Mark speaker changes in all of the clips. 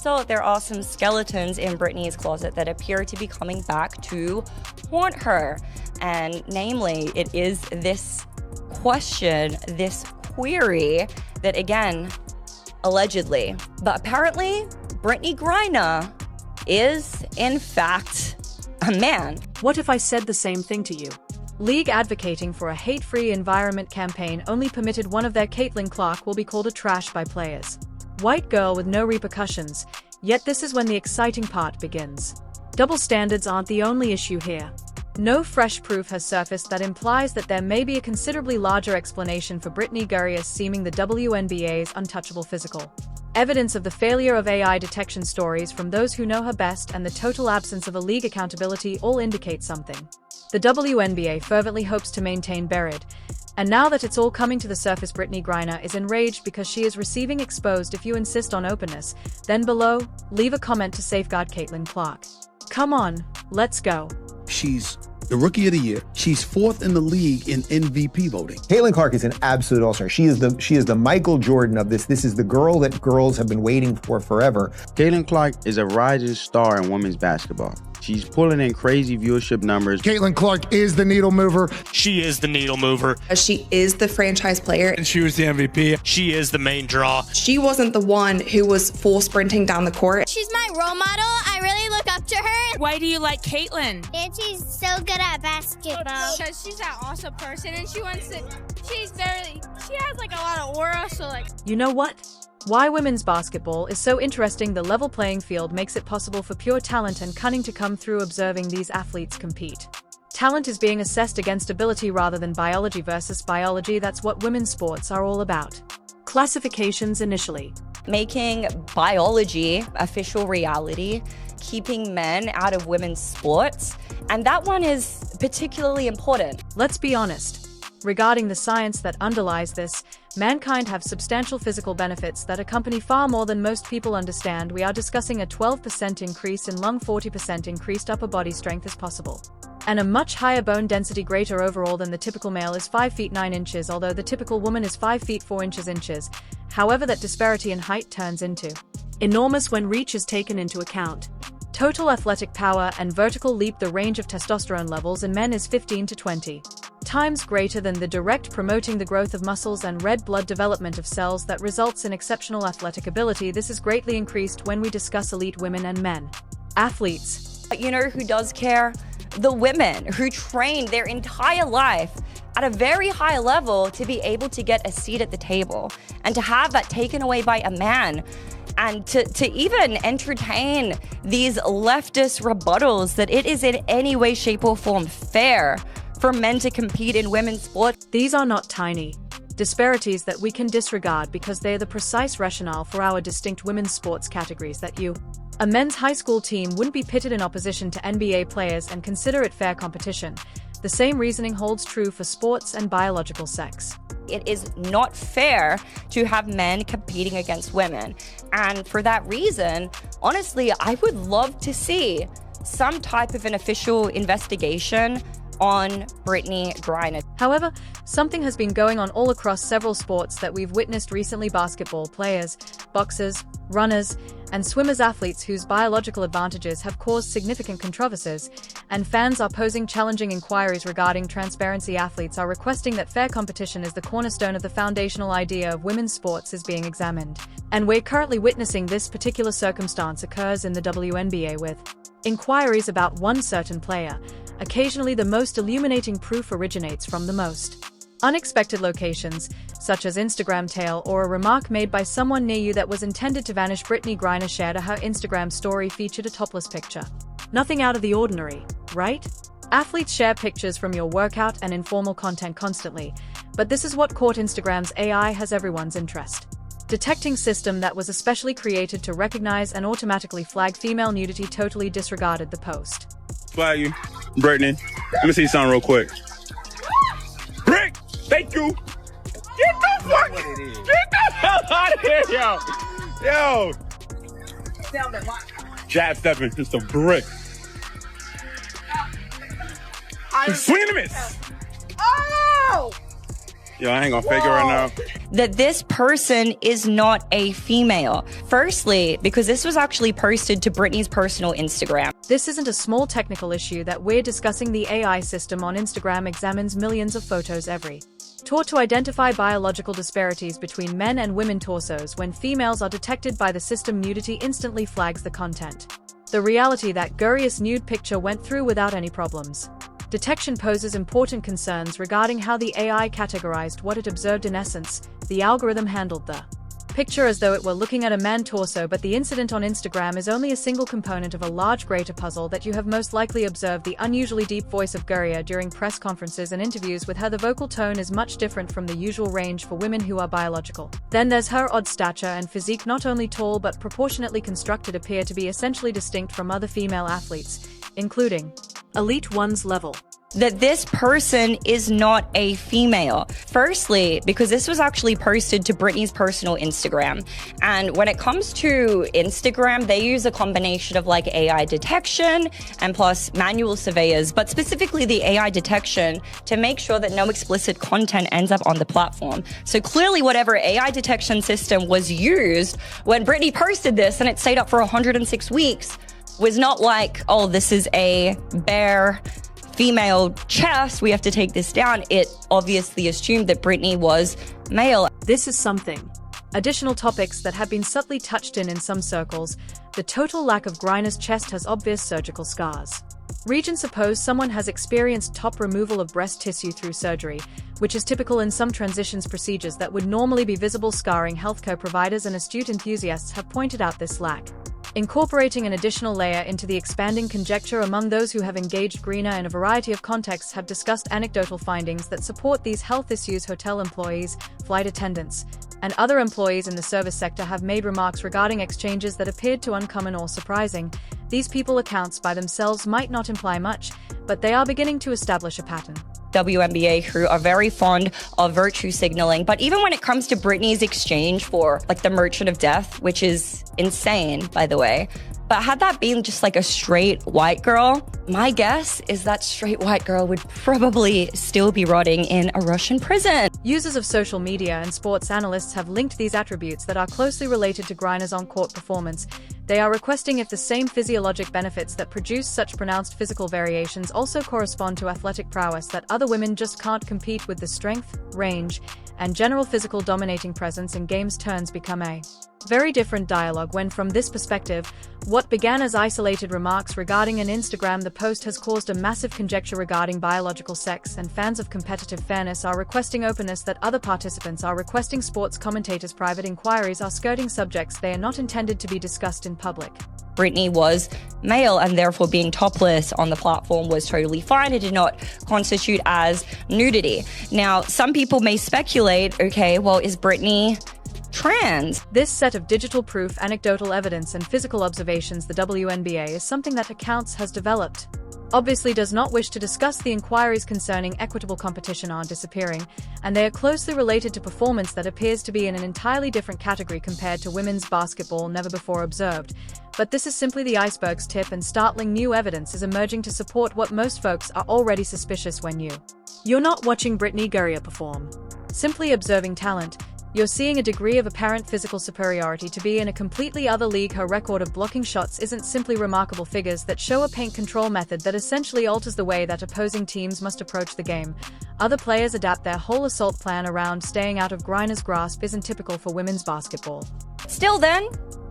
Speaker 1: So there are some skeletons in Brittney's closet that appear to be coming back to haunt her. And namely, it is this question, this query that, again, allegedly, but apparently Brittney Griner is, in fact, a man.
Speaker 2: What if I said the same thing to you? League advocating for a hate-free environment campaign only permitted one of their Caitlin Clark will be called a trash by players. White girl with no repercussions, yet this is when the exciting part begins. Double standards aren't the only issue here. No fresh proof has surfaced that implies that there may be a considerably larger explanation for Brittney Griner seeming the WNBA's untouchable physical. Evidence of the failure of AI detection stories from those who know her best and the total absence of a league accountability all indicate something. The WNBA fervently hopes to maintain buried, and now that it's all coming to the surface, Brittney Griner is enraged because she is receiving exposed. If you insist on openness, then below, leave a comment to safeguard Caitlin Clark. Come on, let's go.
Speaker 3: She's the Rookie of the Year. She's 4th in the league in MVP voting.
Speaker 4: Caitlin Clark is an absolute all-star. She is the Michael Jordan of this. This is the girl that girls have been waiting for forever.
Speaker 5: Caitlin Clark is a rising star in women's basketball. She's pulling in crazy viewership numbers.
Speaker 6: Caitlin Clark is the needle mover.
Speaker 7: She is the needle mover.
Speaker 8: She is the franchise player.
Speaker 7: And she was the MVP. She is the main draw.
Speaker 8: She wasn't the one who was full sprinting down the court.
Speaker 9: She's my role model. I really look up to her.
Speaker 10: Why do you like Caitlin?
Speaker 9: And she's so good at basketball.
Speaker 10: Because she's that awesome person and she has like a lot of aura, so like...
Speaker 2: You know what? Why women's basketball is so interesting. The level playing field makes it possible for pure talent and cunning to come through. Observing these athletes compete. Talent is being assessed against ability rather than biology versus biology. That's what women's sports are all about. Classifications initially.
Speaker 1: Making biology official reality, keeping men out of women's sports, and that one is particularly important.
Speaker 2: Let's be honest. Regarding the science that underlies this, mankind have substantial physical benefits that accompany far more than most people understand. We are discussing a 12% increase in lung, 40% increased upper body strength is possible, and a much higher bone density, greater overall than the typical male is 5 feet 9 inches, although the typical woman is 5 feet 4 inches. However, that disparity in height turns into enormous when reach is taken into account. Total athletic power and vertical leap. The range of testosterone levels in men is 15 to 20 times greater than the direct, promoting the growth of muscles and red blood development of cells that results in exceptional athletic ability. This is greatly increased when we discuss elite women and men athletes.
Speaker 1: But you know who does care? The women who trained their entire life at a very high level to be able to get a seat at the table, and to have that taken away by a man, and to even entertain these leftist rebuttals that it is in any way, shape, or form fair for men to compete in women's sports.
Speaker 2: These are not tiny disparities that we can disregard because they are the precise rationale for our distinct women's sports categories. That a men's high school team wouldn't be pitted in opposition to NBA players and consider it fair competition. The same reasoning holds true for sports and biological sex.
Speaker 1: It is not fair to have men competing against women. And for that reason, honestly, I would love to see some type of an official investigation on Brittney Griner.
Speaker 2: However, something has been going on all across several sports that we've witnessed recently. Basketball players, boxers, runners, and swimmers, athletes whose biological advantages have caused significant controversies, and fans are posing challenging inquiries regarding transparency. Athletes are requesting that fair competition is the cornerstone of the foundational idea of women's sports is being examined. And we're currently witnessing this particular circumstance occurs in the WNBA with inquiries about one certain player. Occasionally, the most illuminating proof originates from the most unexpected locations, such as Instagram tale or a remark made by someone near you that was intended to vanish. Brittney Griner shared her Instagram story featured a topless picture. Nothing out of the ordinary, right? Athletes share pictures from your workout and informal content constantly, but this is what caught Instagram's AI has everyone's interest. Detecting system that was especially created to recognize and automatically flag female nudity totally disregarded the post.
Speaker 11: Flag you, Brittney. Let me see something real quick. Brick, thank you. Get the hell out of here, yo. Jab stepping, just a brick. Swing and a miss.
Speaker 10: Oh!
Speaker 11: Yo, I ain't gonna fake it right now.
Speaker 1: That this person is not a female. Firstly, because this was actually posted to Brittney's personal Instagram.
Speaker 2: This isn't a small technical issue that we're discussing. The AI system on Instagram examines millions of photos every taught to identify biological disparities between men and women torsos. When females are detected by the system, nudity instantly flags the content. The reality that Guria's nude picture went through without any problems. Detection poses important concerns regarding how the AI categorized what it observed. In essence, the algorithm handled the picture as though it were looking at a man torso, but the incident on Instagram is only a single component of a large greater puzzle that you have most likely observed. The unusually deep voice of Guria during press conferences and interviews with her. The vocal tone is much different from the usual range for women who are biological. Then there's her odd stature and physique. Not only tall but proportionately constructed, appear to be essentially distinct from other female athletes, including elite ones level.
Speaker 1: That this person is not a female. Firstly, because this was actually posted to Brittney's personal Instagram. And when it comes to Instagram, they use a combination of like AI detection and plus manual surveyors, but specifically the AI detection to make sure that no explicit content ends up on the platform. So clearly whatever AI detection system was used when Brittney posted this and it stayed up for 106 weeks was not like, oh, this is a bare female chest, we have to take this down. It obviously assumed that Brittney was male.
Speaker 2: This is something. Additional topics that have been subtly touched in some circles. The total lack of Griner's chest has obvious surgical scars. Region: suppose someone has experienced top removal of breast tissue through surgery, which is typical in some transitions procedures that would normally be visible scarring. Healthcare providers and astute enthusiasts have pointed out this lack, incorporating an additional layer into the expanding conjecture. Among those who have engaged Griner in a variety of contexts have discussed anecdotal findings that support these health issues. Hotel employees, flight attendants, and other employees in the service sector have made remarks regarding exchanges that appeared to uncommon or surprising. These people accounts by themselves might not imply much, but they are beginning to establish a pattern.
Speaker 1: WNBA crew are very fond of virtue signaling, but even when it comes to Brittney's exchange for like the Merchant of Death, which is insane, by the way, but had that been just like a straight white girl, my guess is that straight white girl would probably still be rotting in a Russian prison.
Speaker 2: Users of social media and sports analysts have linked these attributes that are closely related to Griner's on-court performance. They are requesting if the same physiologic benefits that produce such pronounced physical variations also correspond to athletic prowess, that other women just can't compete with the strength, range, and general physical dominating presence in games. Turns become a very different dialogue when, from this perspective, what began as isolated remarks regarding an Instagram, the post has caused a massive conjecture regarding biological sex, and fans of competitive fairness are requesting openness that other participants are requesting. Sports commentators' private inquiries are skirting subjects they are not intended to be discussed in public.
Speaker 1: Brittney was male and therefore being topless on the platform was totally fine. It did not constitute as nudity. Now, some people may speculate, okay, well, is Brittney trans?
Speaker 2: This set of digital proof, anecdotal evidence, and physical observations, the WNBA, is something that accounts has developed. Obviously does not wish to discuss the inquiries concerning equitable competition are disappearing, and they are closely related to performance that appears to be in an entirely different category compared to women's basketball, never before observed. But this is simply the iceberg's tip, and startling new evidence is emerging to support what most folks are already suspicious. When you're not watching Brittney Griner perform, simply observing talent, you're seeing a degree of apparent physical superiority to be in a completely other league. Her record of blocking shots isn't simply remarkable. Figures that show a paint control method that essentially alters the way that opposing teams must approach the game. Other players adapt their whole assault plan around staying out of Griner's grasp isn't typical for women's basketball.
Speaker 1: Still then,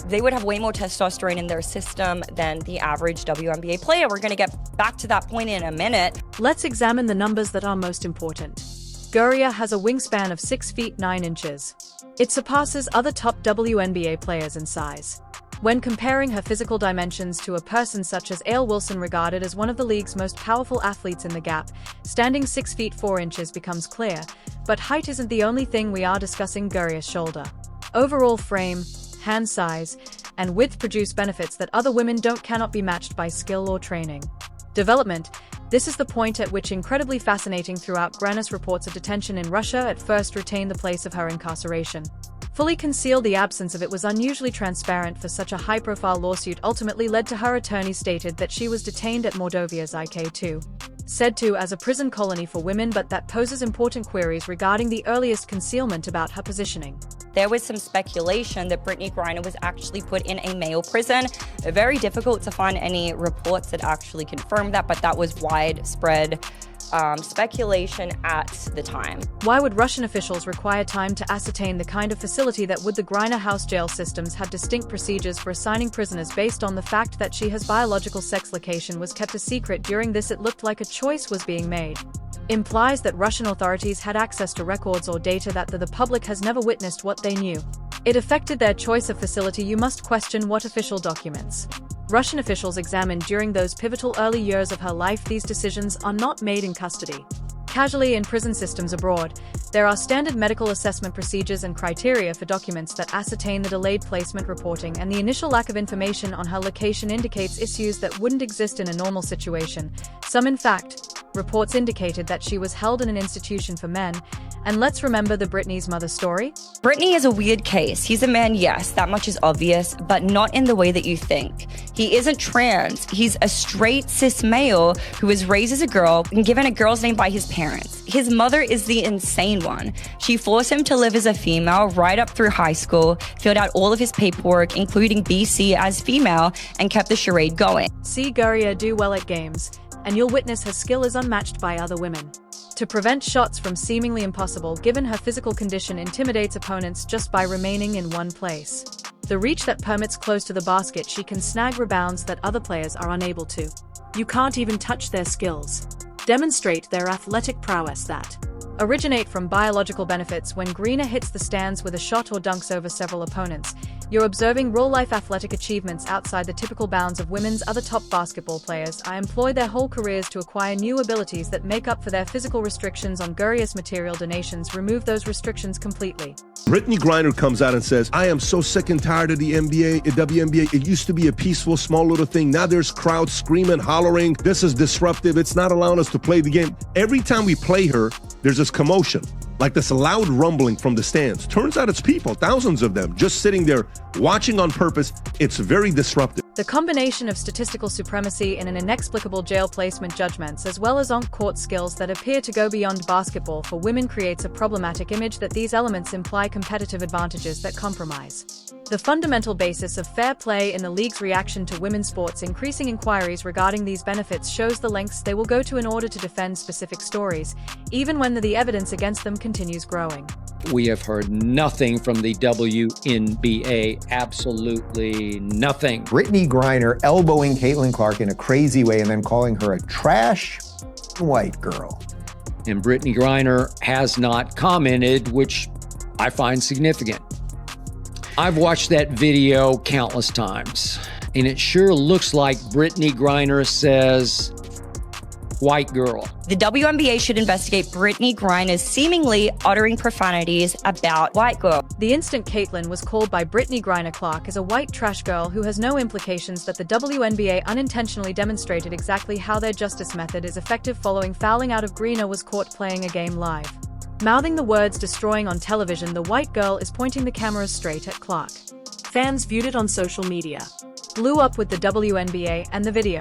Speaker 1: they would have way more testosterone in their system than the average WNBA player. We're going to get back to that point in a minute.
Speaker 2: Let's examine the numbers that are most important. Guria has a wingspan of 6 feet 9 inches. It surpasses other top WNBA players in size. When comparing her physical dimensions to a person such as Ale Wilson, regarded as one of the league's most powerful athletes in the gap, standing 6 feet 4 inches becomes clear. But height isn't the only thing we are discussing. Guria's shoulder, overall frame, hand size, and width produce benefits that other women cannot be matched by skill or training. Development. This is the point at which incredibly fascinating throughout. Griner's reports of detention in Russia at first retained the place of her incarceration. Fully concealed, the absence of it was unusually transparent for such a high-profile lawsuit ultimately led to her attorney stated that she was detained at Mordovia's IK2. said to as a prison colony for women, but that poses important queries regarding the earliest concealment about her positioning.
Speaker 1: There was some speculation that Brittney Griner was actually put in a male prison. Very difficult to find any reports that actually confirmed that, but that was widespread speculation at the time.
Speaker 2: Why would Russian officials require time to ascertain the kind of facility that would? The Griner house jail systems have distinct procedures for assigning prisoners based on the fact that her biological sex location was kept a secret. During this, it looked like a choice was being made. Implies that Russian authorities had access to records or data that the public has never witnessed what they knew. It affected their choice of facility. You must question what official documents Russian officials examined during those pivotal early years of her life. These decisions are not made in custody. Casually in prison systems abroad, there are standard medical assessment procedures and criteria for documents that ascertain the delayed placement reporting, and the initial lack of information on her location indicates issues that wouldn't exist in a normal situation. Some, in fact, reports indicated that she was held in an institution for men. And let's remember the Brittney's mother story.
Speaker 1: Brittney is a weird case. He's a man, yes, that much is obvious, but not in the way that you think. He isn't trans. He's a straight cis male who was raised as a girl and given a girl's name by his parents. His mother is the insane one. She forced him to live as a female right up through high school, filled out all of his paperwork, including BC as female, and kept the charade going.
Speaker 2: See Guerrier do well at games, and you'll witness her skill is unmatched by other women. To prevent shots from seemingly impossible given her physical condition, intimidates opponents just by remaining in one place. The reach that permits close to the basket, she can snag rebounds that other players are unable to. You can't even touch their skills. Demonstrate their athletic prowess that originate from biological benefits. When Griner hits the stands with a shot or dunks over several opponents, you're observing real-life athletic achievements outside the typical bounds of women's. Other top basketball players employ their whole careers to acquire new abilities that make up for their physical restrictions. On Guerrier's material donations remove those restrictions completely.
Speaker 12: Brittney Griner comes out and says, I am so sick and tired of the NBA, WNBA. It used to be a peaceful, small little thing. Now there's crowds screaming, hollering. This is disruptive. It's not allowing us to play the game. Every time we play her, there's this commotion, like this loud rumbling from the stands. Turns out it's people, thousands of them, just sitting there watching on purpose. It's very disruptive.
Speaker 2: The combination of statistical supremacy and an inexplicable jail placement judgments, as well as on-court skills that appear to go beyond basketball for women, creates a problematic image that these elements imply competitive advantages that compromise the fundamental basis of fair play in the league's reaction to women's sports. Increasing inquiries regarding these benefits shows the lengths they will go to in order to defend specific stories, even when the evidence against them continues growing.
Speaker 13: We have heard nothing from the WNBA, absolutely nothing.
Speaker 4: Brittney Griner elbowing Caitlin Clark in a crazy way and then calling her a trash white girl.
Speaker 13: And Brittney Griner has not commented, which I find significant. I've watched that video countless times, and it sure looks like Brittney Griner says, white girl.
Speaker 1: The WNBA should investigate Brittney Griner's seemingly uttering profanities about white girl.
Speaker 2: The instant Caitlin was called by Brittney Griner Clark as a white trash girl who has no implications that the WNBA unintentionally demonstrated exactly how their justice method is effective. Following fouling out of Griner was caught playing a game live. Mouthing the words destroying on television, the white girl is pointing the cameras straight at Clark. Fans viewed it on social media. Blew up with the WNBA and the video.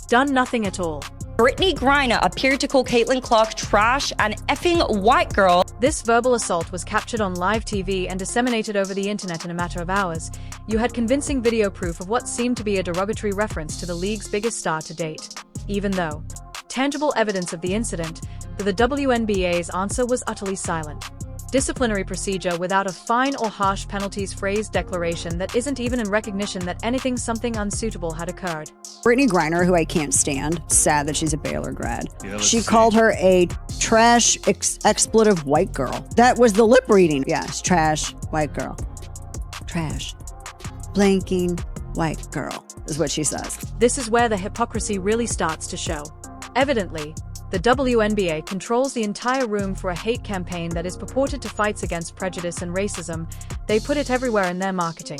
Speaker 2: Done nothing at all.
Speaker 1: Brittney Griner appeared to call Caitlin Clark trash and effing white girl.
Speaker 2: This verbal assault was captured on live TV and disseminated over the internet in a matter of hours. You had convincing video proof of what seemed to be a derogatory reference to the league's biggest star to date. Even though tangible evidence of the incident, the WNBA's answer was utterly silent. Disciplinary procedure without a fine or harsh penalties, phrase declaration that isn't even in recognition that something unsuitable had occurred.
Speaker 14: Brittney Griner, who I can't stand, sad that she's a Baylor grad. She called her a trash expletive white girl. That was the lip reading. Yes, trash white girl. Trash. Blanking white girl is what she says.
Speaker 2: This is where the hypocrisy really starts to show. Evidently, the WNBA controls the entire room for a hate campaign that is purported to fight against prejudice and racism. They put it everywhere in their marketing,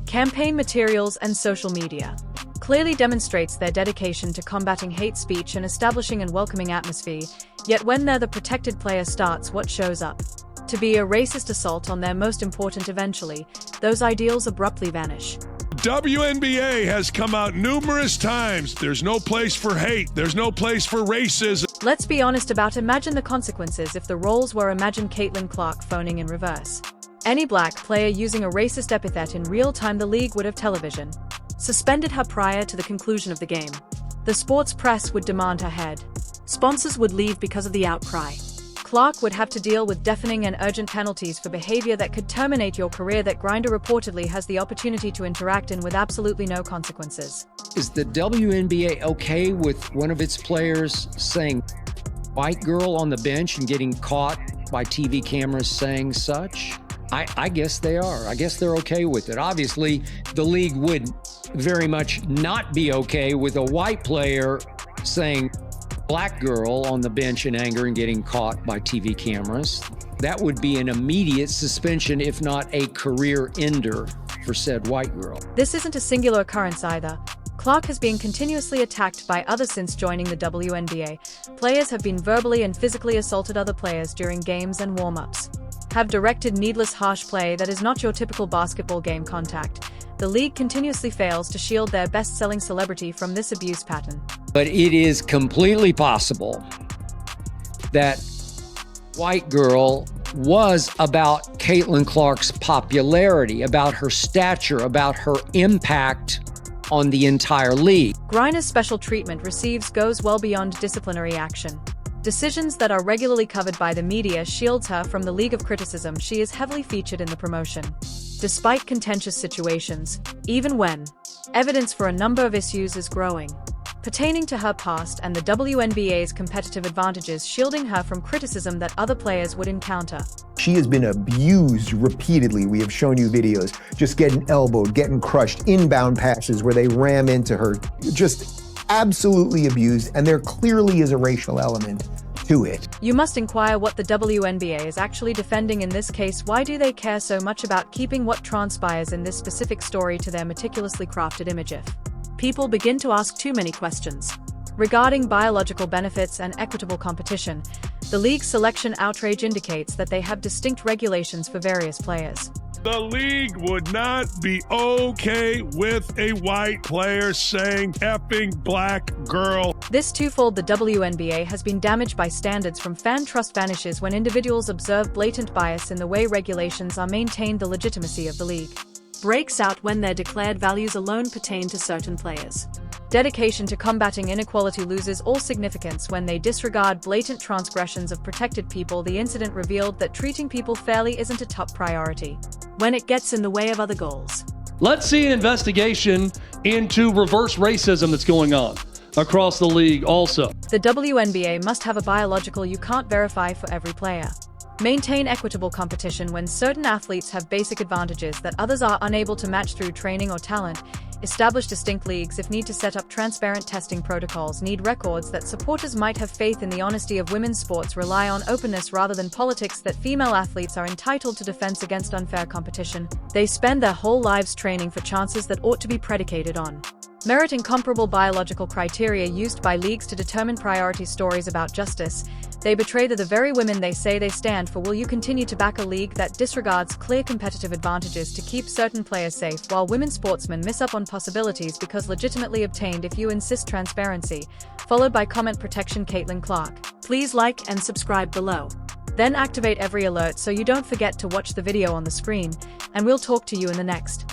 Speaker 2: campaign materials, and social media. Clearly demonstrates their dedication to combating hate speech and establishing a welcoming atmosphere, yet when they're the protected player starts, what shows up to be a racist assault on their most important. Eventually, those ideals abruptly vanish.
Speaker 12: WNBA has come out numerous times. There's no place for hate. There's no place for racism.
Speaker 2: Let's be honest about imagine the consequences if the roles were imagine Caitlin Clark phoning in reverse. Any black player using a racist epithet in real time, the league would have television suspended her prior to the conclusion of the game. The sports press would demand her head. Sponsors would leave because of the outcry. Clark would have to deal with deafening and urgent penalties for behavior that could terminate your career that Griner reportedly has the opportunity to interact in with absolutely no consequences.
Speaker 13: Is the WNBA okay with one of its players saying white girl on the bench and getting caught by TV cameras saying such? I guess they are. I guess they're okay with it. Obviously, the league would very much not be okay with a white player saying black girl on the bench in anger and getting caught by TV cameras. That would be an immediate suspension, if not a career ender for said white girl.
Speaker 2: This isn't a singular occurrence either. Clark has been continuously attacked by others since joining the WNBA. Players have been verbally and physically assaulted other players during games and warm-ups. Have directed needless harsh play that is not your typical basketball game contact. The league continuously fails to shield their best-selling celebrity from this abuse pattern.
Speaker 13: But it is completely possible that white girl was about Caitlin Clark's popularity, about her stature, about her impact on the entire league.
Speaker 2: Griner's special treatment goes well beyond disciplinary action. Decisions that are regularly covered by the media shields her from the league of criticism. She is heavily featured in the promotion, despite contentious situations, even when evidence for a number of issues is growing pertaining to her past and the WNBA's competitive advantages, shielding her from criticism that other players would encounter.
Speaker 4: She has been abused repeatedly. We have shown you videos, just getting elbowed, getting crushed, inbound passes where they ram into her, just absolutely abused, and there clearly is a racial element to it.
Speaker 2: You must inquire what the WNBA is actually defending in this case. Why do they care so much about keeping what transpires in this specific story to their meticulously crafted image? If people begin to ask too many questions regarding biological benefits and equitable competition, the league's selection outrage indicates that they have distinct regulations for various players.
Speaker 12: The league would not be okay with a white player saying effing black girl.
Speaker 2: This twofold, the WNBA has been damaged by standards from fan trust vanishes when individuals observe blatant bias in the way regulations are maintained. The legitimacy of the league breaks out when their declared values alone pertain to certain players. Dedication to combating inequality loses all significance when they disregard blatant transgressions of protected people. The incident revealed that treating people fairly isn't a top priority when it gets in the way of other goals.
Speaker 15: Let's see an investigation into reverse racism that's going on across the league also.
Speaker 2: The WNBA must have a biological you can't verify for every player. Maintain equitable competition when certain athletes have basic advantages that others are unable to match through training or talent. Establish distinct leagues if need to. Set up transparent testing protocols. Need records that supporters might have faith in the honesty of women's sports. Rely on openness rather than politics. That female athletes are entitled to defense against unfair competition. They spend their whole lives training for chances that ought to be predicated on merit. Incomparable biological criteria used by leagues to determine priority. Stories about justice. They betray the very women they say they stand for. Will you continue to back a league that disregards clear competitive advantages to keep certain players safe while women sportsmen miss up on possibilities because legitimately obtained? If you insist transparency, followed by comment protection. Caitlin Clark. Please like and subscribe below. Then activate every alert so you don't forget to watch the video on the screen, and we'll talk to you in the next.